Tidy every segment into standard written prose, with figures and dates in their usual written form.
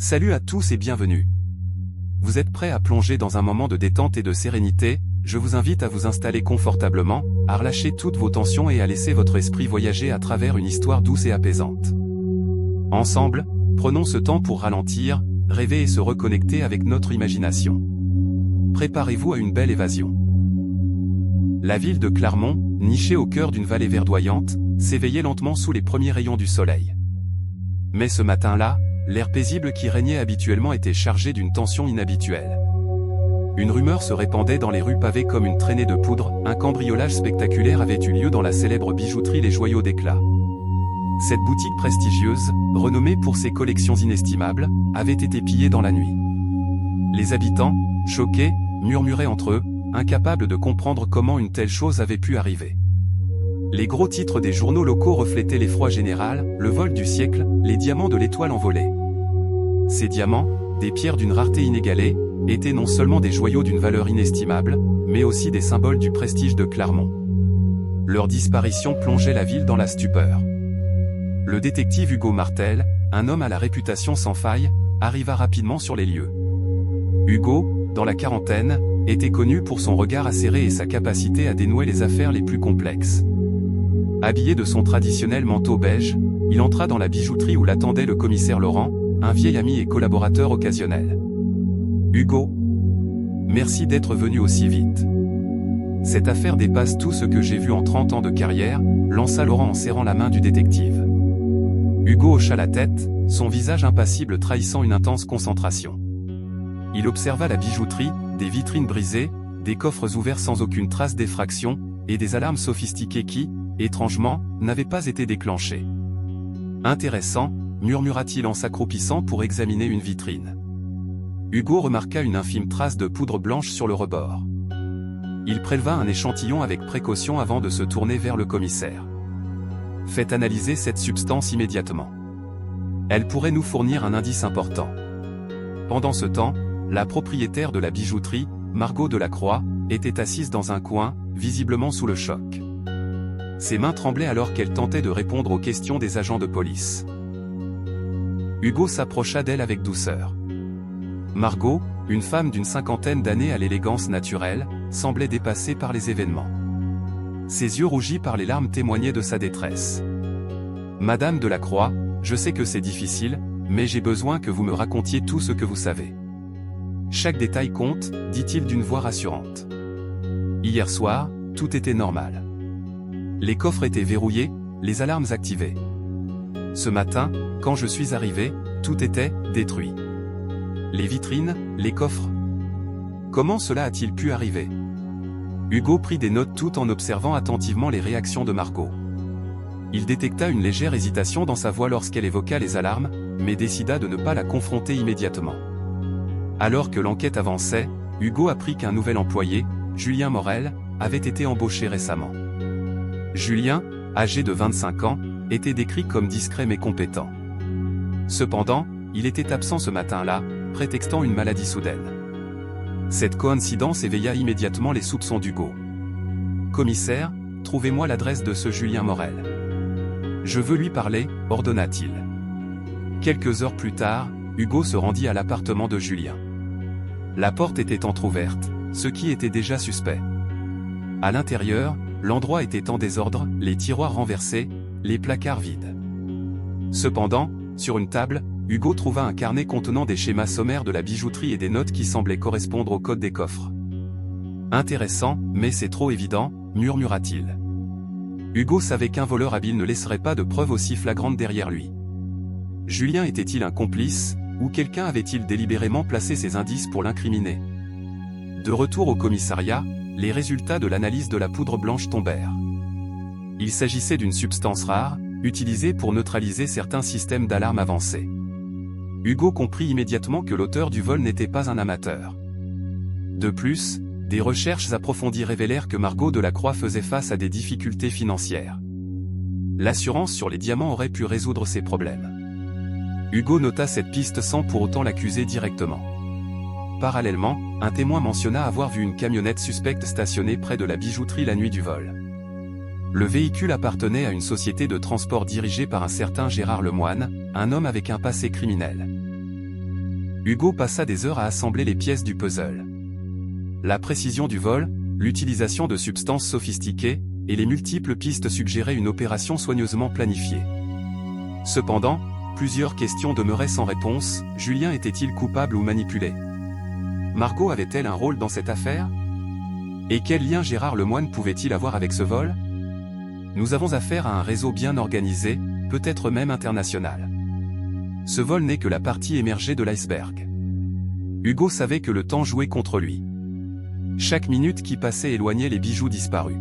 Salut à tous et bienvenue. Vous êtes prêts à plonger dans un moment de détente et de sérénité? Je vous invite à vous installer confortablement, à relâcher toutes vos tensions et à laisser votre esprit voyager à travers une histoire douce et apaisante. Ensemble, prenons ce temps pour ralentir, rêver et se reconnecter avec notre imagination. Préparez-vous à une belle évasion. La ville de Clermont, nichée au cœur d'une vallée verdoyante, s'éveillait lentement sous les premiers rayons du soleil. Mais ce matin-là, l'air paisible qui régnait habituellement était chargé d'une tension inhabituelle. Une rumeur se répandait dans les rues pavées comme une traînée de poudre, un cambriolage spectaculaire avait eu lieu dans la célèbre bijouterie Les Joyaux d'Éclat. Cette boutique prestigieuse, renommée pour ses collections inestimables, avait été pillée dans la nuit. Les habitants, choqués, murmuraient entre eux, incapables de comprendre comment une telle chose avait pu arriver. Les gros titres des journaux locaux reflétaient l'effroi général, le vol du siècle, les diamants de l'étoile envolés. Ces diamants, des pierres d'une rareté inégalée, étaient non seulement des joyaux d'une valeur inestimable, mais aussi des symboles du prestige de Clermont. Leur disparition plongeait la ville dans la stupeur. Le détective Hugo Martel, un homme à la réputation sans faille, arriva rapidement sur les lieux. Hugo, dans la quarantaine, était connu pour son regard acéré et sa capacité à dénouer les affaires les plus complexes. Habillé de son traditionnel manteau beige, il entra dans la bijouterie où l'attendait le commissaire Laurent, un vieil ami et collaborateur occasionnel. « Hugo, merci d'être venu aussi vite. Cette affaire dépasse tout ce que j'ai vu en 30 ans de carrière », lança Laurent en serrant la main du détective. Hugo hocha la tête, son visage impassible trahissant une intense concentration. Il observa la bijouterie, des vitrines brisées, des coffres ouverts sans aucune trace d'effraction, et des alarmes sophistiquées qui, étrangement, n'avaient pas été déclenchées. « Intéressant », murmura-t-il en s'accroupissant pour examiner une vitrine. Hugo remarqua une infime trace de poudre blanche sur le rebord. Il préleva un échantillon avec précaution avant de se tourner vers le commissaire. « Faites analyser cette substance immédiatement. Elle pourrait nous fournir un indice important. » Pendant ce temps, la propriétaire de la bijouterie, Margot Delacroix, était assise dans un coin, visiblement sous le choc. Ses mains tremblaient alors qu'elle tentait de répondre aux questions des agents de police. Hugo s'approcha d'elle avec douceur. Margot, une femme d'une cinquantaine d'années à l'élégance naturelle, semblait dépassée par les événements. Ses yeux rougis par les larmes témoignaient de sa détresse. « Madame Delacroix, je sais que c'est difficile, mais j'ai besoin que vous me racontiez tout ce que vous savez. Chaque détail compte, dit-il d'une voix rassurante. Hier soir, tout était normal. Les coffres étaient verrouillés, les alarmes activées. Ce matin, quand je suis arrivé, tout était détruit. Les vitrines, les coffres. Comment cela a-t-il pu arriver ? » Hugo prit des notes tout en observant attentivement les réactions de Margot. Il détecta une légère hésitation dans sa voix lorsqu'elle évoqua les alarmes, mais décida de ne pas la confronter immédiatement. Alors que l'enquête avançait, Hugo apprit qu'un nouvel employé, Julien Morel, avait été embauché récemment. Julien, âgé de 25 ans, était décrit comme discret mais compétent. Cependant, il était absent ce matin-là, prétextant une maladie soudaine. Cette coïncidence éveilla immédiatement les soupçons d'Hugo. « Commissaire, trouvez-moi l'adresse de ce Julien Morel. Je veux lui parler, » ordonna-t-il. Quelques heures plus tard, Hugo se rendit à l'appartement de Julien. La porte était entr'ouverte, ce qui était déjà suspect. À l'intérieur, l'endroit était en désordre, les tiroirs renversés, les placards vides. Cependant, sur une table, Hugo trouva un carnet contenant des schémas sommaires de la bijouterie et des notes qui semblaient correspondre au code des coffres. « Intéressant, mais c'est trop évident », murmura-t-il. Hugo savait qu'un voleur habile ne laisserait pas de preuves aussi flagrantes derrière lui. Julien était-il un complice, ou quelqu'un avait-il délibérément placé ces indices pour l'incriminer? De retour au commissariat, les résultats de l'analyse de la poudre blanche tombèrent. Il s'agissait d'une substance rare, utilisée pour neutraliser certains systèmes d'alarme avancés. Hugo comprit immédiatement que l'auteur du vol n'était pas un amateur. De plus, des recherches approfondies révélèrent que Margot Delacroix faisait face à des difficultés financières. L'assurance sur les diamants aurait pu résoudre ces problèmes. Hugo nota cette piste sans pour autant l'accuser directement. Parallèlement, un témoin mentionna avoir vu une camionnette suspecte stationnée près de la bijouterie la nuit du vol. Le véhicule appartenait à une société de transport dirigée par un certain Gérard Lemoine, un homme avec un passé criminel. Hugo passa des heures à assembler les pièces du puzzle. La précision du vol, l'utilisation de substances sophistiquées, et les multiples pistes suggéraient une opération soigneusement planifiée. Cependant, plusieurs questions demeuraient sans réponse. Julien était-il coupable ou manipulé? Margot avait-elle un rôle dans cette affaire? Et quel lien Gérard Lemoine pouvait-il avoir avec ce vol? Nous avons affaire à un réseau bien organisé, peut-être même international. Ce vol n'est que la partie émergée de l'iceberg. Hugo savait que le temps jouait contre lui. Chaque minute qui passait éloignait les bijoux disparus.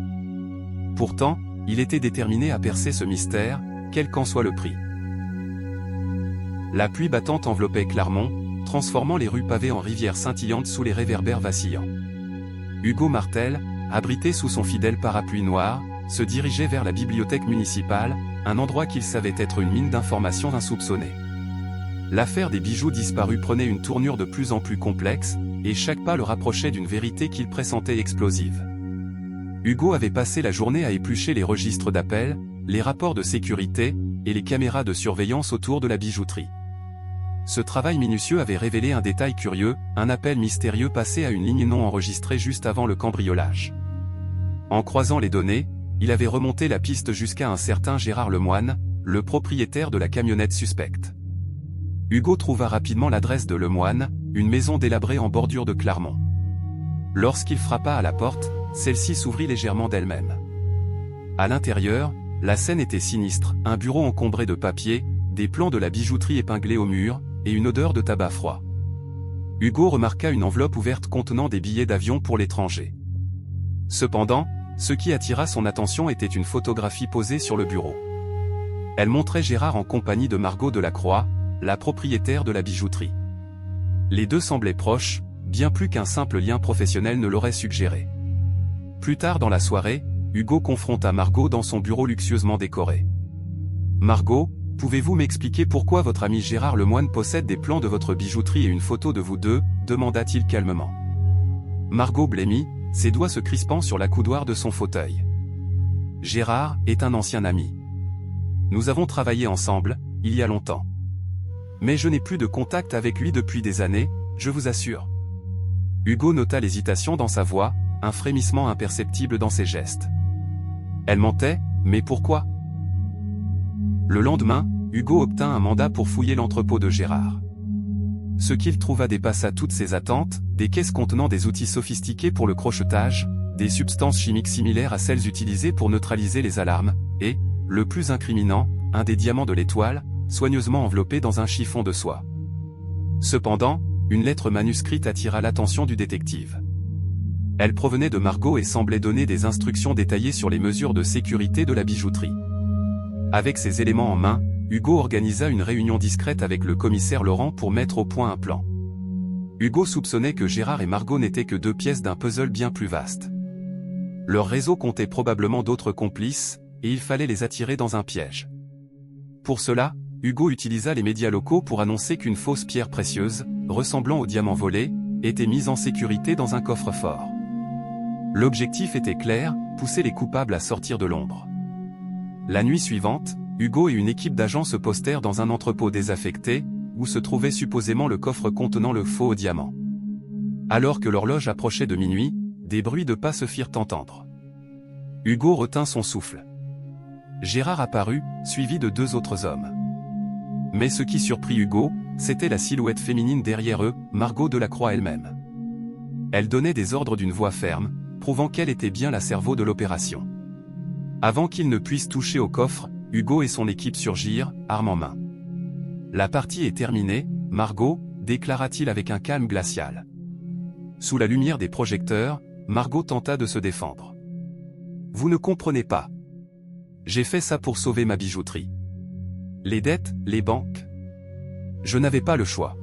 Pourtant, il était déterminé à percer ce mystère, quel qu'en soit le prix. La pluie battante enveloppait Clermont, transformant les rues pavées en rivières scintillantes sous les réverbères vacillants. Hugo Martel, abrité sous son fidèle parapluie noir, se dirigeait vers la bibliothèque municipale, un endroit qu'il savait être une mine d'informations insoupçonnées. L'affaire des bijoux disparus prenait une tournure de plus en plus complexe, et chaque pas le rapprochait d'une vérité qu'il pressentait explosive. Hugo avait passé la journée à éplucher les registres d'appels, les rapports de sécurité, et les caméras de surveillance autour de la bijouterie. Ce travail minutieux avait révélé un détail curieux, un appel mystérieux passé à une ligne non enregistrée juste avant le cambriolage. En croisant les données, il avait remonté la piste jusqu'à un certain Gérard Lemoine, le propriétaire de la camionnette suspecte. Hugo trouva rapidement l'adresse de Lemoine, une maison délabrée en bordure de Clermont. Lorsqu'il frappa à la porte, celle-ci s'ouvrit légèrement d'elle-même. À l'intérieur, la scène était sinistre, un bureau encombré de papiers, des plans de la bijouterie épinglés au mur, et une odeur de tabac froid. Hugo remarqua une enveloppe ouverte contenant des billets d'avion pour l'étranger. Cependant, ce qui attira son attention était une photographie posée sur le bureau. Elle montrait Gérard en compagnie de Margot Delacroix, la propriétaire de la bijouterie. Les deux semblaient proches, bien plus qu'un simple lien professionnel ne l'aurait suggéré. Plus tard dans la soirée, Hugo confronta Margot dans son bureau luxueusement décoré. « Margot, pouvez-vous m'expliquer pourquoi votre ami Gérard Lemoine possède des plans de votre bijouterie et une photo de vous deux ?» demanda-t-il calmement. Margot blêmit, ses doigts se crispant sur la coudoir de son fauteuil. « Gérard est un ancien ami. Nous avons travaillé ensemble, il y a longtemps. Mais je n'ai plus de contact avec lui depuis des années, je vous assure. » Hugo nota l'hésitation dans sa voix, un frémissement imperceptible dans ses gestes. Elle mentait, mais pourquoi? Le lendemain, Hugo obtint un mandat pour fouiller l'entrepôt de Gérard. Ce qu'il trouva dépassa toutes ses attentes, des caisses contenant des outils sophistiqués pour le crochetage, des substances chimiques similaires à celles utilisées pour neutraliser les alarmes, et, le plus incriminant, un des diamants de l'étoile, soigneusement enveloppé dans un chiffon de soie. Cependant, une lettre manuscrite attira l'attention du détective. Elle provenait de Margot et semblait donner des instructions détaillées sur les mesures de sécurité de la bijouterie. Avec ces éléments en main, Hugo organisa une réunion discrète avec le commissaire Laurent pour mettre au point un plan. Hugo soupçonnait que Gérard et Margot n'étaient que deux pièces d'un puzzle bien plus vaste. Leur réseau comptait probablement d'autres complices, et il fallait les attirer dans un piège. Pour cela, Hugo utilisa les médias locaux pour annoncer qu'une fausse pierre précieuse, ressemblant au diamant volé, était mise en sécurité dans un coffre-fort. L'objectif était clair, pousser les coupables à sortir de l'ombre. La nuit suivante, Hugo et une équipe d'agents se postèrent dans un entrepôt désaffecté, où se trouvait supposément le coffre contenant le faux diamant. Alors que l'horloge approchait de minuit, des bruits de pas se firent entendre. Hugo retint son souffle. Gérard apparut, suivi de deux autres hommes. Mais ce qui surprit Hugo, c'était la silhouette féminine derrière eux, Margot Delacroix elle-même. Elle donnait des ordres d'une voix ferme, prouvant qu'elle était bien la cerveau de l'opération. Avant qu'ils ne puissent toucher au coffre, Hugo et son équipe surgirent, armes en main. « La partie est terminée, Margot », déclara-t-il avec un calme glacial. Sous la lumière des projecteurs, Margot tenta de se défendre. « Vous ne comprenez pas. J'ai fait ça pour sauver ma bijouterie. Les dettes, les banques. Je n'avais pas le choix.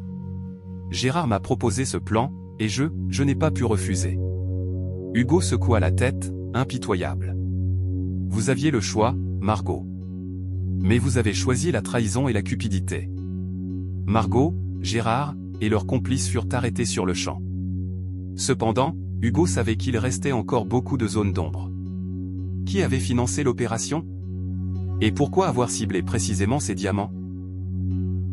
Gérard m'a proposé ce plan, et je n'ai pas pu refuser. » Hugo secoua la tête, impitoyable. « Vous aviez le choix, Margot. Mais vous avez choisi la trahison et la cupidité. » Margot, Gérard, et leurs complices furent arrêtés sur le champ. Cependant, Hugo savait qu'il restait encore beaucoup de zones d'ombre. Qui avait financé l'opération? Et pourquoi avoir ciblé précisément ces diamants?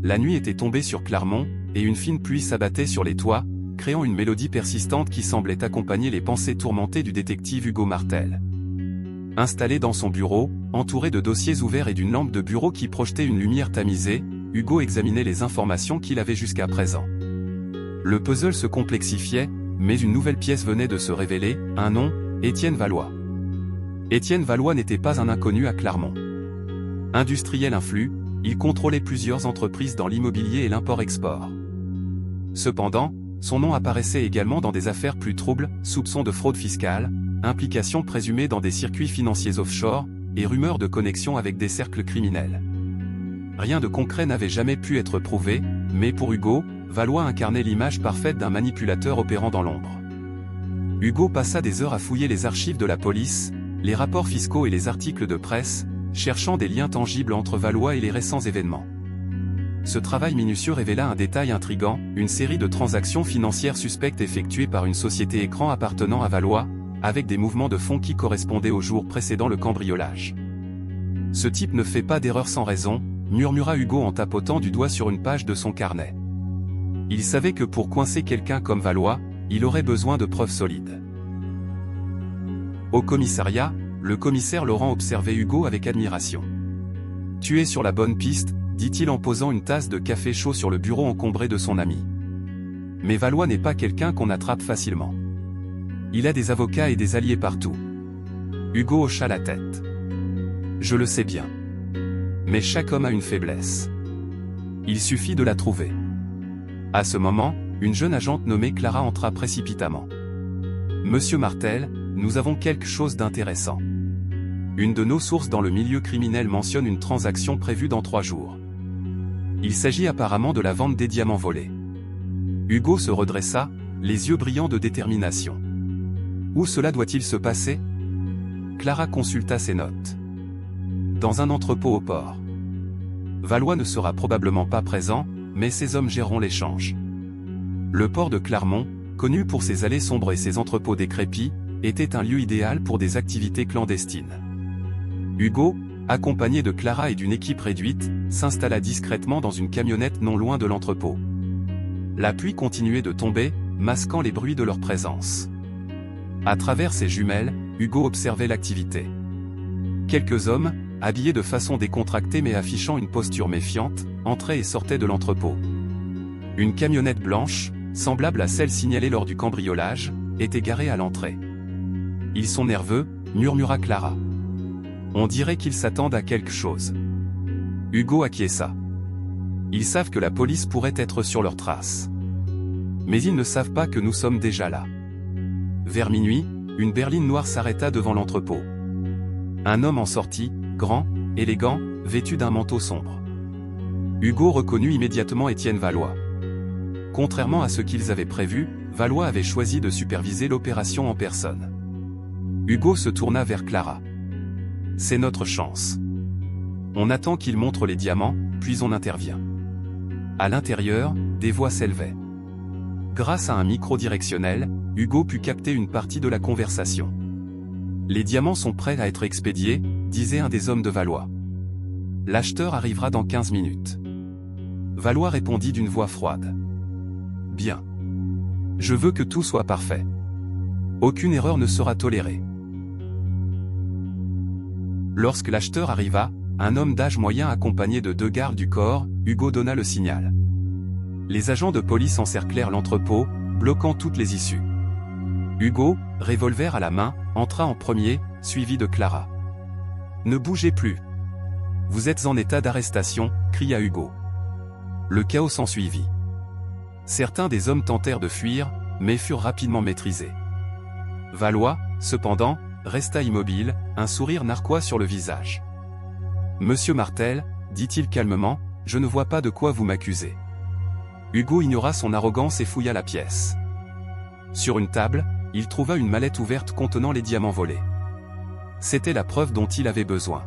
La nuit était tombée sur Clermont, et une fine pluie s'abattait sur les toits, créant une mélodie persistante qui semblait accompagner les pensées tourmentées du détective Hugo Martel. Installé dans son bureau, entouré de dossiers ouverts et d'une lampe de bureau qui projetait une lumière tamisée, Hugo examinait les informations qu'il avait jusqu'à présent. Le puzzle se complexifiait, mais une nouvelle pièce venait de se révéler, un nom, Étienne Valois. Étienne Valois n'était pas un inconnu à Clermont. Industriel influent, il contrôlait plusieurs entreprises dans l'immobilier et l'import-export. Cependant, son nom apparaissait également dans des affaires plus troubles, soupçons de fraude fiscale, implications présumées dans des circuits financiers offshore, et rumeurs de connexion avec des cercles criminels. Rien de concret n'avait jamais pu être prouvé, mais pour Hugo, Valois incarnait l'image parfaite d'un manipulateur opérant dans l'ombre. Hugo passa des heures à fouiller les archives de la police, les rapports fiscaux et les articles de presse, cherchant des liens tangibles entre Valois et les récents événements. Ce travail minutieux révéla un détail intrigant, une série de transactions financières suspectes effectuées par une société écran appartenant à Valois, avec des mouvements de fonds qui correspondaient aux jours précédant le cambriolage. Ce type ne fait pas d'erreur sans raison, murmura Hugo en tapotant du doigt sur une page de son carnet. Il savait que pour coincer quelqu'un comme Valois, il aurait besoin de preuves solides. Au commissariat, le commissaire Laurent observait Hugo avec admiration. « Tu es sur la bonne piste », dit-il en posant une tasse de café chaud sur le bureau encombré de son ami. Mais Valois n'est pas quelqu'un qu'on attrape facilement. Il a des avocats et des alliés partout. Hugo hocha la tête. « Je le sais bien. Mais chaque homme a une faiblesse. Il suffit de la trouver. » À ce moment, une jeune agente nommée Clara entra précipitamment. « Monsieur Martel, nous avons quelque chose d'intéressant. Une de nos sources dans le milieu criminel mentionne une transaction prévue dans 3 jours. Il s'agit apparemment de la vente des diamants volés. » Hugo se redressa, les yeux brillants de détermination. « Où cela doit-il se passer ?» Clara consulta ses notes. « Dans un entrepôt au port. Valois ne sera probablement pas présent, mais ses hommes géreront l'échange. » Le port de Clermont, connu pour ses allées sombres et ses entrepôts décrépits, était un lieu idéal pour des activités clandestines. Hugo, accompagné de Clara et d'une équipe réduite, s'installa discrètement dans une camionnette non loin de l'entrepôt. La pluie continuait de tomber, masquant les bruits de leur présence. À travers ses jumelles, Hugo observait l'activité. Quelques hommes, habillés de façon décontractée mais affichant une posture méfiante, entraient et sortaient de l'entrepôt. Une camionnette blanche, semblable à celle signalée lors du cambriolage, était garée à l'entrée. « Ils sont nerveux », murmura Clara. « On dirait qu'ils s'attendent à quelque chose. » Hugo acquiesça. Ils savent que la police pourrait être sur leurs traces. Mais ils ne savent pas que nous sommes déjà là. Vers minuit, une berline noire s'arrêta devant l'entrepôt. Un homme en sortit, grand, élégant, vêtu d'un manteau sombre. Hugo reconnut immédiatement Étienne Valois. Contrairement à ce qu'ils avaient prévu, Valois avait choisi de superviser l'opération en personne. Hugo se tourna vers Clara. « C'est notre chance. On attend qu'il montre les diamants, puis on intervient. » À l'intérieur, des voix s'élevaient. Grâce à un micro directionnel, Hugo put capter une partie de la conversation. « Les diamants sont prêts à être expédiés », disait un des hommes de Valois. « L'acheteur arrivera dans 15 minutes. » Valois répondit d'une voix froide. « Bien. Je veux que tout soit parfait. Aucune erreur ne sera tolérée. » Lorsque l'acheteur arriva, un homme d'âge moyen accompagné de 2 gardes du corps, Hugo donna le signal. Les agents de police encerclèrent l'entrepôt, bloquant toutes les issues. Hugo, revolver à la main, entra en premier, suivi de Clara. « Ne bougez plus. Vous êtes en état d'arrestation », cria Hugo. Le chaos s'ensuivit. Certains des hommes tentèrent de fuir, mais furent rapidement maîtrisés. Valois, cependant, resta immobile, un sourire narquois sur le visage. « Monsieur Martel, dit-il calmement, je ne vois pas de quoi vous m'accusez. » Hugo ignora son arrogance et fouilla la pièce. Sur une table, il trouva une mallette ouverte contenant les diamants volés. C'était la preuve dont il avait besoin.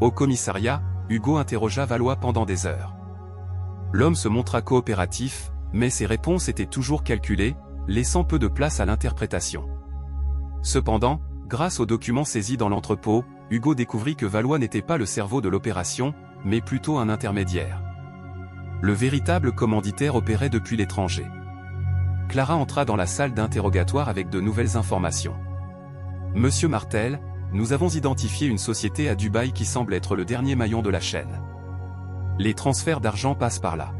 Au commissariat, Hugo interrogea Valois pendant des heures. L'homme se montra coopératif, mais ses réponses étaient toujours calculées, laissant peu de place à l'interprétation. Cependant, grâce aux documents saisis dans l'entrepôt, Hugo découvrit que Valois n'était pas le cerveau de l'opération, mais plutôt un intermédiaire. Le véritable commanditaire opérait depuis l'étranger. Clara entra dans la salle d'interrogatoire avec de nouvelles informations. Monsieur Martel, nous avons identifié une société à Dubaï qui semble être le dernier maillon de la chaîne. Les transferts d'argent passent par là.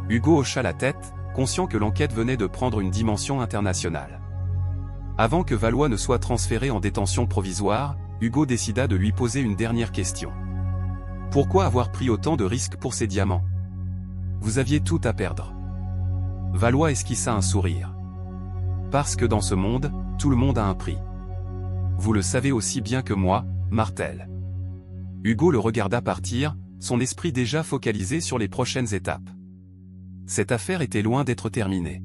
Hugo hocha la tête, conscient que l'enquête venait de prendre une dimension internationale. Avant que Valois ne soit transféré en détention provisoire, Hugo décida de lui poser une dernière question. Pourquoi avoir pris autant de risques pour ces diamants? Vous aviez tout à perdre. Valois esquissa un sourire. Parce que dans ce monde, tout le monde a un prix. Vous le savez aussi bien que moi, Martel. Hugo le regarda partir, son esprit déjà focalisé sur les prochaines étapes. Cette affaire était loin d'être terminée.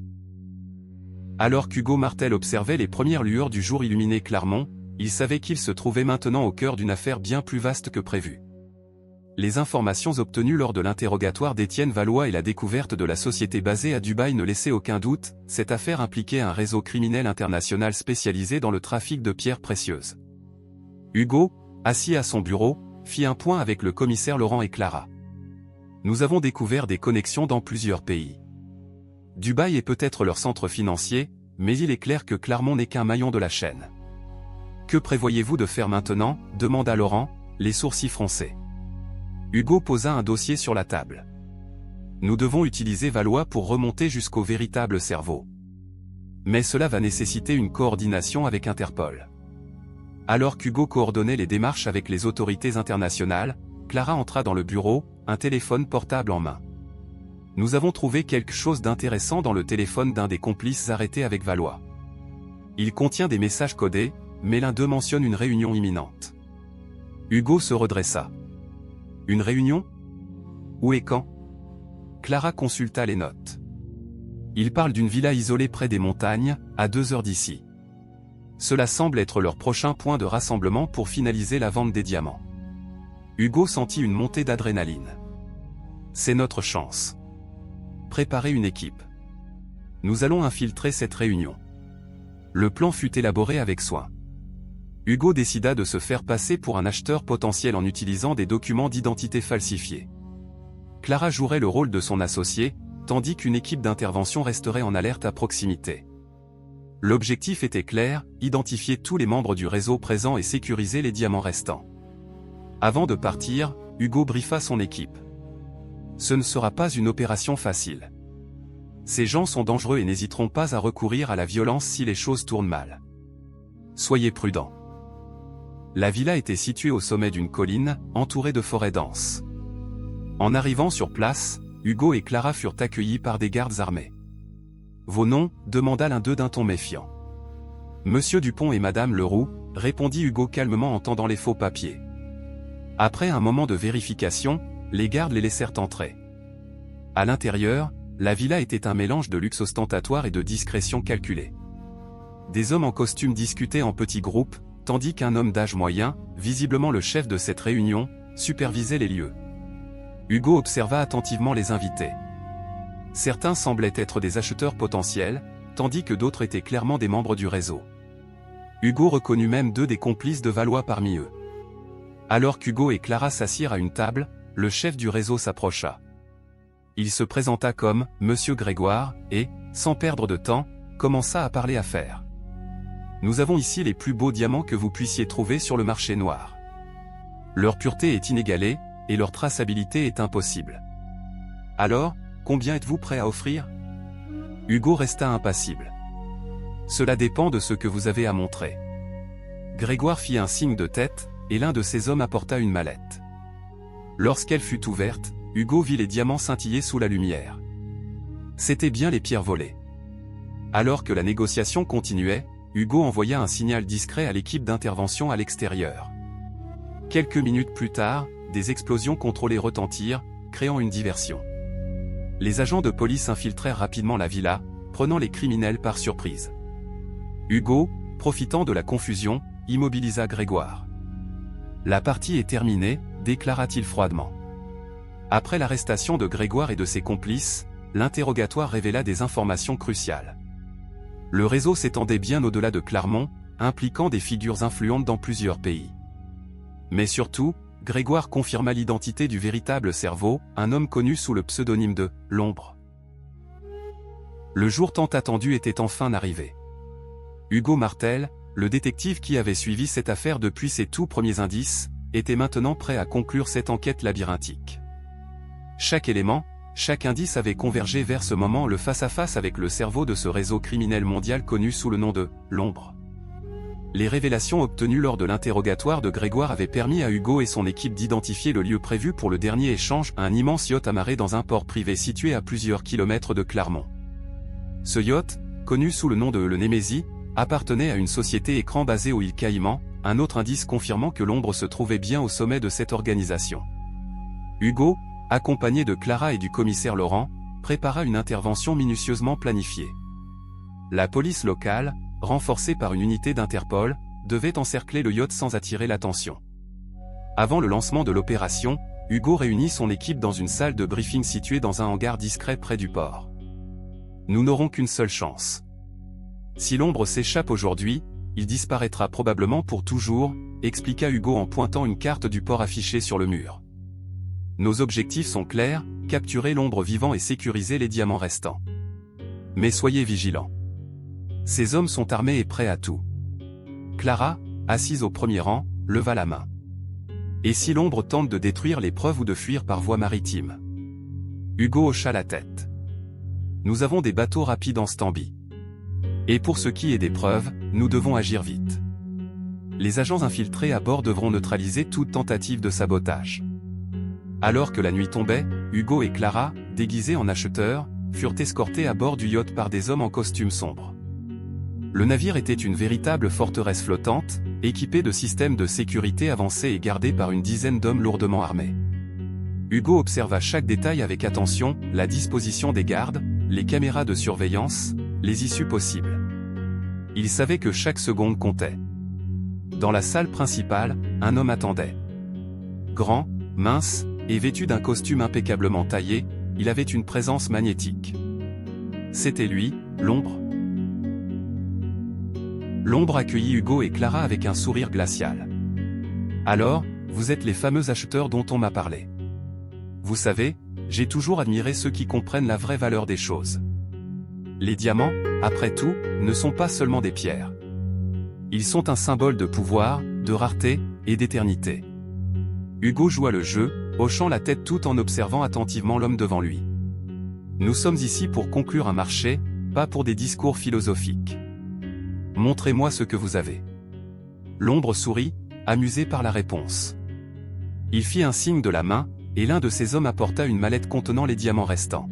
Alors qu'Hugo Martel observait les premières lueurs du jour illuminer Clermont, il savait qu'il se trouvait maintenant au cœur d'une affaire bien plus vaste que prévu. Les informations obtenues lors de l'interrogatoire d'Étienne Valois et la découverte de la société basée à Dubaï ne laissaient aucun doute, cette affaire impliquait un réseau criminel international spécialisé dans le trafic de pierres précieuses. Hugo, assis à son bureau, fit un point avec le commissaire Laurent et Clara. Nous avons découvert des connexions dans plusieurs pays. Dubaï est peut-être leur centre financier, mais il est clair que Clermont n'est qu'un maillon de la chaîne. Que prévoyez-vous de faire maintenant? Demanda Laurent, les sourcils froncés. Hugo posa un dossier sur la table. Nous devons utiliser Valois pour remonter jusqu'au véritable cerveau. Mais cela va nécessiter une coordination avec Interpol. Alors qu'Hugo coordonnait les démarches avec les autorités internationales, Clara entra dans le bureau, un téléphone portable en main. Nous avons trouvé quelque chose d'intéressant dans le téléphone d'un des complices arrêtés avec Valois. Il contient des messages codés, mais l'un d'eux mentionne une réunion imminente. Hugo se redressa. Une réunion? Où et quand? Clara consulta les notes. Il parle d'une villa isolée près des montagnes, à 2 heures d'ici. Cela semble être leur prochain point de rassemblement pour finaliser la vente des diamants. Hugo sentit une montée d'adrénaline. C'est notre chance. Préparez une équipe. Nous allons infiltrer cette réunion. Le plan fut élaboré avec soin. Hugo décida de se faire passer pour un acheteur potentiel en utilisant des documents d'identité falsifiés. Clara jouerait le rôle de son associé, tandis qu'une équipe d'intervention resterait en alerte à proximité. L'objectif était clair, identifier tous les membres du réseau présent et sécuriser les diamants restants. Avant de partir, Hugo briefa son équipe. Ce ne sera pas une opération facile. Ces gens sont dangereux et n'hésiteront pas à recourir à la violence si les choses tournent mal. Soyez prudents. La villa était située au sommet d'une colline, entourée de forêts denses. En arrivant sur place, Hugo et Clara furent accueillis par des gardes armés. Vos noms? Demanda l'un d'eux d'un ton méfiant. Monsieur Dupont et Madame Leroux, répondit Hugo calmement en tendant les faux papiers. Après un moment de vérification, les gardes les laissèrent entrer. À l'intérieur, la villa était un mélange de luxe ostentatoire et de discrétion calculée. Des hommes en costume discutaient en petits groupes, tandis qu'un homme d'âge moyen, visiblement le chef de cette réunion, supervisait les lieux. Hugo observa attentivement les invités. Certains semblaient être des acheteurs potentiels, tandis que d'autres étaient clairement des membres du réseau. Hugo reconnut même 2 des complices de Valois parmi eux. Alors qu'Hugo et Clara s'assirent à une table, le chef du réseau s'approcha. Il se présenta comme « Monsieur Grégoire » et, sans perdre de temps, commença à parler affaires. Nous avons ici les plus beaux diamants que vous puissiez trouver sur le marché noir. Leur pureté est inégalée, et leur traçabilité est impossible. Alors, combien êtes-vous prêt à offrir? Hugo resta impassible. Cela dépend de ce que vous avez à montrer. Grégoire fit un signe de tête, et l'un de ses hommes apporta une mallette. Lorsqu'elle fut ouverte, Hugo vit les diamants scintiller sous la lumière. C'étaient bien les pierres volées. Alors que la négociation continuait, Hugo envoya un signal discret à l'équipe d'intervention à l'extérieur. Quelques minutes plus tard, des explosions contrôlées retentirent, créant une diversion. Les agents de police infiltrèrent rapidement la villa, prenant les criminels par surprise. Hugo, profitant de la confusion, immobilisa Grégoire. La partie est terminée, déclara-t-il froidement. Après l'arrestation de Grégoire et de ses complices, l'interrogatoire révéla des informations cruciales. Le réseau s'étendait bien au-delà de Clermont, impliquant des figures influentes dans plusieurs pays. Mais surtout, Grégoire confirma l'identité du véritable cerveau, un homme connu sous le pseudonyme de « l'ombre ». Le jour tant attendu était enfin arrivé. Hugo Martel, le détective qui avait suivi cette affaire depuis ses tout premiers indices, était maintenant prêt à conclure cette enquête labyrinthique. Chaque élément, chaque indice avait convergé vers ce moment le face-à-face avec le cerveau de ce réseau criminel mondial connu sous le nom de « l'ombre ». Les révélations obtenues lors de l'interrogatoire de Grégoire avaient permis à Hugo et son équipe d'identifier le lieu prévu pour le dernier échange, un immense yacht amarré dans un port privé situé à plusieurs kilomètres de Clermont. Ce yacht, connu sous le nom de le Némésie, appartenait à une société écran basée aux îles Caïmans, un autre indice confirmant que l'ombre se trouvait bien au sommet de cette organisation. Hugo, accompagné de Clara et du commissaire Laurent, prépara une intervention minutieusement planifiée. La police locale, renforcée par une unité d'Interpol, devait encercler le yacht sans attirer l'attention. Avant le lancement de l'opération, Hugo réunit son équipe dans une salle de briefing située dans un hangar discret près du port. Nous n'aurons qu'une seule chance. Si l'ombre s'échappe aujourd'hui, il disparaîtra probablement pour toujours, expliqua Hugo en pointant une carte du port affichée sur le mur. Nos objectifs sont clairs, capturer l'ombre vivant et sécuriser les diamants restants. Mais soyez vigilants. Ces hommes sont armés et prêts à tout. Clara, assise au premier rang, leva la main. Et si l'ombre tente de détruire les preuves ou de fuir par voie maritime? Hugo hocha la tête. Nous avons des bateaux rapides en stand-by. Et pour ce qui est des preuves, nous devons agir vite. Les agents infiltrés à bord devront neutraliser toute tentative de sabotage. Alors que la nuit tombait, Hugo et Clara, déguisés en acheteurs, furent escortés à bord du yacht par des hommes en costume sombre. Le navire était une véritable forteresse flottante, équipée de systèmes de sécurité avancés et gardée par une dizaine d'hommes lourdement armés. Hugo observa chaque détail avec attention, la disposition des gardes, les caméras de surveillance, les issues possibles. Il savait que chaque seconde comptait. Dans la salle principale, un homme attendait. Grand, mince, et vêtu d'un costume impeccablement taillé, il avait une présence magnétique. C'était lui, l'ombre. L'ombre accueillit Hugo et Clara avec un sourire glacial. Alors, vous êtes les fameux acheteurs dont on m'a parlé. Vous savez, j'ai toujours admiré ceux qui comprennent la vraie valeur des choses. Les diamants, après tout, ne sont pas seulement des pierres. Ils sont un symbole de pouvoir, de rareté, et d'éternité. Hugo joua le jeu, hochant la tête tout en observant attentivement l'homme devant lui. Nous sommes ici pour conclure un marché, pas pour des discours philosophiques. Montrez-moi ce que vous avez. L'ombre sourit, amusé par la réponse. Il fit un signe de la main, et l'un de ses hommes apporta une mallette contenant les diamants restants.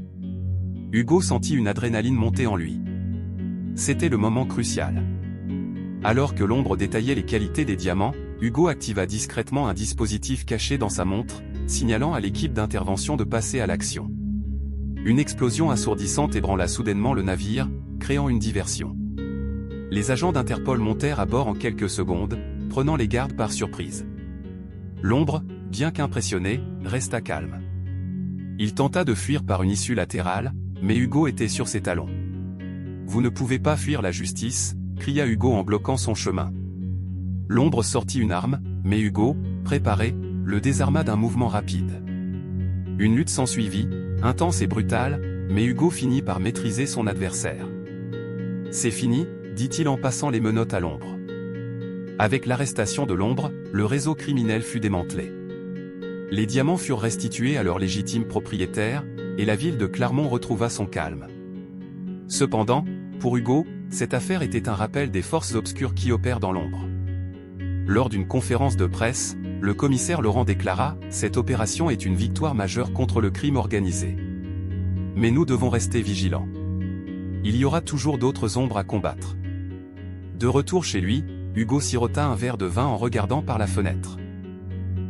Hugo sentit une adrénaline monter en lui. C'était le moment crucial. Alors que l'ombre détaillait les qualités des diamants, Hugo activa discrètement un dispositif caché dans sa montre, signalant à l'équipe d'intervention de passer à l'action. Une explosion assourdissante ébranla soudainement le navire, créant une diversion. Les agents d'Interpol montèrent à bord en quelques secondes, prenant les gardes par surprise. L'ombre, bien qu'impressionné, resta calme. Il tenta de fuir par une issue latérale, mais Hugo était sur ses talons. « Vous ne pouvez pas fuir la justice », cria Hugo en bloquant son chemin. L'ombre sortit une arme, mais Hugo, préparé, le désarma d'un mouvement rapide. Une lutte s'ensuivit, intense et brutale, mais Hugo finit par maîtriser son adversaire. « C'est fini », dit-il en passant les menottes à l'ombre. Avec l'arrestation de l'ombre, le réseau criminel fut démantelé. Les diamants furent restitués à leurs légitimes propriétaires, et la ville de Clermont retrouva son calme. Cependant, pour Hugo, cette affaire était un rappel des forces obscures qui opèrent dans l'ombre. Lors d'une conférence de presse, le commissaire Laurent déclara « Cette opération est une victoire majeure contre le crime organisé. Mais nous devons rester vigilants. Il y aura toujours d'autres ombres à combattre. » De retour chez lui, Hugo sirota un verre de vin en regardant par la fenêtre.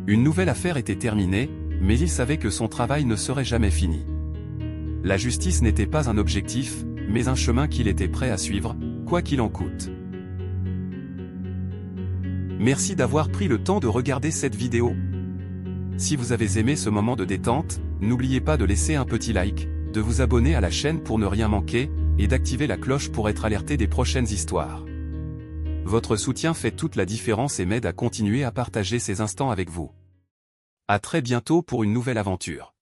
Une nouvelle affaire était terminée, mais il savait que son travail ne serait jamais fini. La justice n'était pas un objectif, mais un chemin qu'il était prêt à suivre, quoi qu'il en coûte. Merci d'avoir pris le temps de regarder cette vidéo. Si vous avez aimé ce moment de détente, n'oubliez pas de laisser un petit like, de vous abonner à la chaîne pour ne rien manquer, et d'activer la cloche pour être alerté des prochaines histoires. Votre soutien fait toute la différence et m'aide à continuer à partager ces instants avec vous. À très bientôt pour une nouvelle aventure.